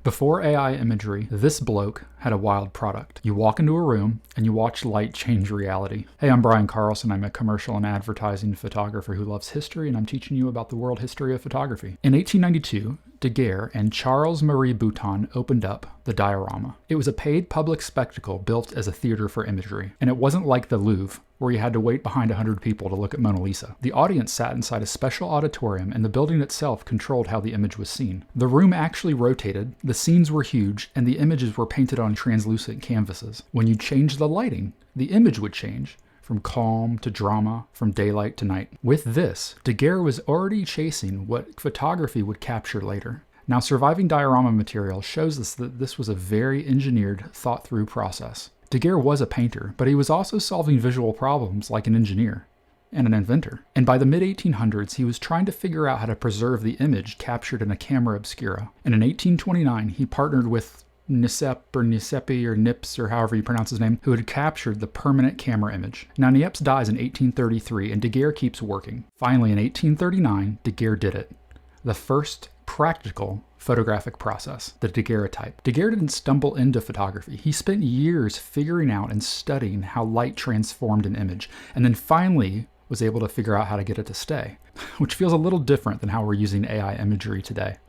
Before AI imagery, this bloke had a wild product. You walk into a room and you watch light change reality. Hey, I'm Brian Carlson. I'm a commercial and advertising photographer who loves history, and I'm teaching you about the world history of photography. In 1892, Daguerre and Charles-Marie Bouton opened up the Diorama. It was a paid public spectacle built as a theater for imagery, and it wasn't like the Louvre, where you had to wait behind 100 people to look at Mona Lisa. The audience sat inside a special auditorium, and the building itself controlled how the image was seen. The room actually rotated, the scenes were huge, and the images were painted on translucent canvases. When you changed the lighting, the image would change, from calm to drama, from daylight to night. With this, Daguerre was already chasing what photography would capture later. Now, surviving diorama material shows us that this was a very engineered, thought-through process. Daguerre was a painter, but he was also solving visual problems like an engineer and an inventor. And by the mid-1800s, he was trying to figure out how to preserve the image captured in a camera obscura. And in 1829, he partnered with Niceppe or Nips, or however you pronounce his name, who had captured the permanent camera image. Now, Niepce dies in 1833, and Daguerre keeps working. Finally, in 1839, Daguerre did it. The first practical photographic process, the Daguerreotype. Daguerre didn't stumble into photography. He spent years figuring out and studying how light transformed an image, and then finally was able to figure out how to get it to stay, which feels a little different than how we're using AI imagery today.